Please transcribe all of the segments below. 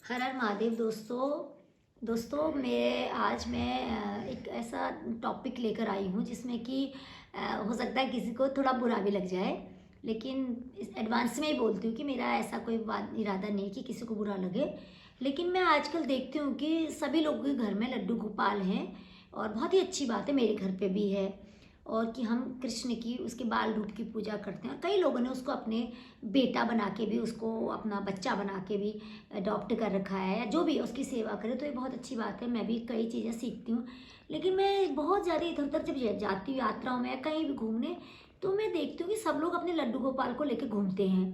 हर हर महादेव दोस्तों मैं एक ऐसा टॉपिक लेकर आई हूँ जिसमें कि हो सकता है किसी को थोड़ा बुरा भी लग जाए। लेकिन इस एडवांस में ही बोलती हूँ कि मेरा ऐसा कोई बात इरादा नहीं कि किसी को बुरा लगे। लेकिन मैं आजकल देखती हूँ कि सभी लोगों के घर में लड्डू गोपाल हैं और बहुत ही अच्छी बात है, मेरे घर पे भी है। और कि हम कृष्ण की उसके बाल रूप की पूजा करते हैं। कई लोगों ने उसको अपने बेटा बना के भी, उसको अपना बच्चा बना के भी अडॉप्ट कर रखा है, या जो भी उसकी सेवा करे, तो ये बहुत अच्छी बात है। मैं भी कई चीज़ें सीखती हूँ। लेकिन मैं बहुत ज़्यादा इधर उधर जब जाती हूँ यात्राओं में, कहीं भी घूमने, तो मैं देखती हूँ कि सब लोग अपने लड्डू गोपाल को लेके घूमते हैं,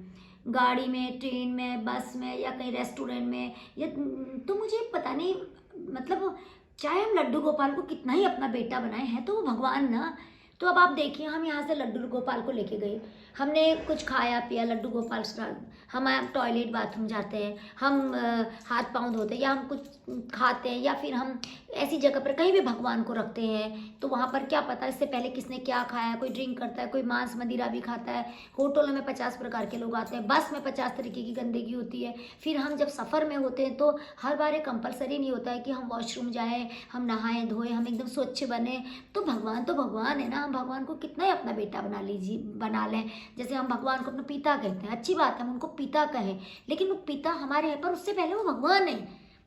गाड़ी में, ट्रेन में, बस में, या कहीं रेस्टोरेंट में, या तो मुझे पता नहीं, मतलब चाहे हम लड्डू गोपाल को कितना ही अपना बेटा बनाए हैं, तो वो भगवान ना। तो अब आप देखिए, हम यहाँ से लड्डू गोपाल को लेके गए, हमने कुछ खाया पिया, लड्डू गोपाल हम टॉयलेट बाथरूम जाते हैं, हम हाथ पाँव धोते हैं, या हम कुछ खाते हैं, या फिर हम ऐसी जगह पर कहीं भी भगवान को रखते हैं, तो वहाँ पर क्या पता इससे पहले किसने क्या खाया। कोई ड्रिंक करता है, कोई मांस मदिरा भी खाता है, होटलों में 50 प्रकार के लोग आते हैं, बस में 50 तरीके की गंदगी होती है। फिर हम जब सफ़र में होते हैं तो हर बार ये कंपलसरी नहीं होता है कि हम वॉशरूम जाएँ, हम नहाएं धोएं, हम एकदम स्वच्छ बने। तो भगवान है ना, हम भगवान को कितना ही अपना बेटा बना लें। जैसे हम भगवान को अपना पिता कहते हैं, अच्छी बात है, हम उनको पिता कहें, लेकिन वो पिता हमारे हैं, पर उससे पहले वो भगवान है।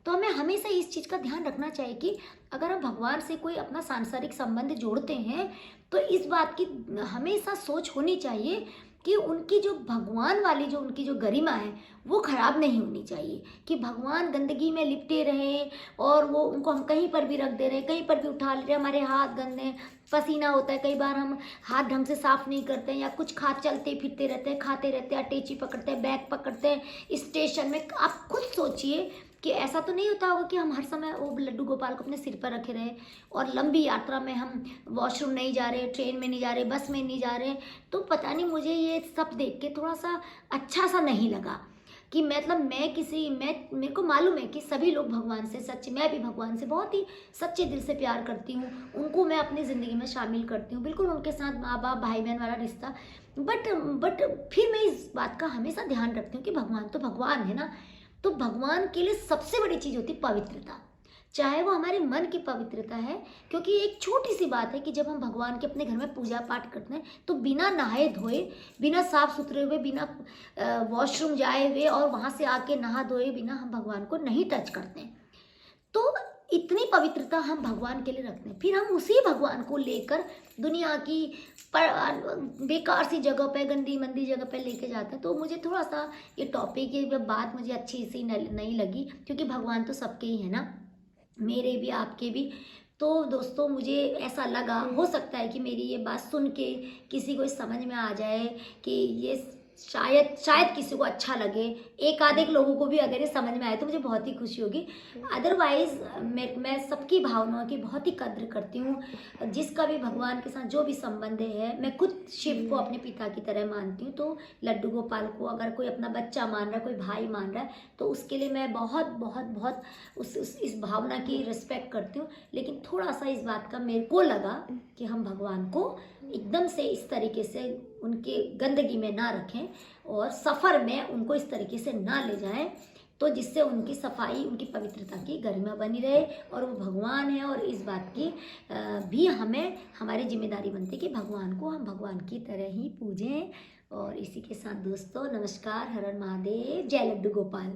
तो हमें हमेशा इस चीज़ का ध्यान रखना चाहिए कि अगर हम भगवान से कोई अपना सांसारिक संबंध जोड़ते हैं, तो इस बात की हमेशा सोच होनी चाहिए कि उनकी जो भगवान वाली जो उनकी जो गरिमा है, वो खराब नहीं होनी चाहिए। कि भगवान गंदगी में लिपटे रहे और वो उनको हम कहीं पर भी रख दे रहे हैं, कहीं पर भी उठा ले रहे हैं, हमारे हाथ गंदे, पसीना होता है, कई बार हम हाथ ढंग से साफ नहीं करते हैं, या कुछ खा चलते फिरते रहते हैं, खाते रहते हैं, अटैची पकड़ते हैं, बैग पकड़ते हैं स्टेशन में। आप खुद सोचिए कि ऐसा तो नहीं होता होगा कि हम हर समय वो लड्डू गोपाल को अपने सिर पर रखे रहे, और लंबी यात्रा में हम वॉशरूम नहीं जा रहे, ट्रेन में नहीं जा रहे, बस में नहीं जा रहे। तो पता नहीं, मुझे ये सब देख के थोड़ा सा अच्छा सा नहीं लगा कि मतलब मैं मेरे को मालूम है कि सभी लोग भगवान से सच्चे, मैं भी भगवान से बहुत ही सच्चे दिल से प्यार करती हूँ, उनको मैं अपनी ज़िंदगी में शामिल करती हूँ, बिल्कुल उनके साथ माँ बाप भाई बहन वाला रिश्ता। बट फिर मैं इस बात का हमेशा ध्यान रखती हूँ कि भगवान तो भगवान है ना। तो भगवान के लिए सबसे बड़ी चीज़ होती है पवित्रता, चाहे वो हमारे मन की पवित्रता है। क्योंकि एक छोटी सी बात है कि जब हम भगवान के अपने घर में पूजा पाठ करते हैं, तो बिना नहाए धोए, बिना साफ सुथरे हुए, बिना वॉशरूम जाए हुए और वहाँ से आके नहा धोए बिना हम भगवान को नहीं टच करते हैं। तो इतनी पवित्रता हम भगवान के लिए रखते हैं, फिर हम उसी भगवान को लेकर दुनिया की बेकार सी जगह पे, गंदी मंदी जगह पे लेके जाते हैं। तो मुझे थोड़ा सा ये टॉपिक, ये बात मुझे अच्छी सी नहीं लगी, क्योंकि भगवान तो सबके ही है ना, मेरे भी आपके भी। तो दोस्तों, मुझे ऐसा लगा, हो सकता है कि मेरी ये बात सुन के किसी को समझ में आ जाए कि ये शायद किसी को अच्छा लगे, एक आधे लोगों को भी अगर ये समझ में आए तो मुझे बहुत ही खुशी होगी। अदरवाइज मैं सबकी भावनाओं की बहुत ही कद्र करती हूँ। जिसका भी भगवान के साथ जो भी संबंध है, मैं खुद शिव को अपने पिता की तरह मानती हूँ। तो लड्डू गोपाल को अगर कोई अपना बच्चा मान रहा है, कोई भाई मान रहा है, तो उसके लिए मैं बहुत बहुत बहुत इस भावना की रिस्पेक्ट करती हूँ। लेकिन थोड़ा सा इस बात का मेरे को लगा कि हम भगवान को एकदम से इस तरीके से उनके गंदगी में ना रखें, और सफ़र में उनको इस तरीके से ना ले जाएं, तो जिससे उनकी सफाई, उनकी पवित्रता की गरिमा बनी रहे, और वो भगवान है। और इस बात की भी हमें हमारी जिम्मेदारी बनती है कि भगवान को हम भगवान की तरह ही पूजें। और इसी के साथ दोस्तों, नमस्कार, हर हर महादेव, जय लड्डू गोपाल।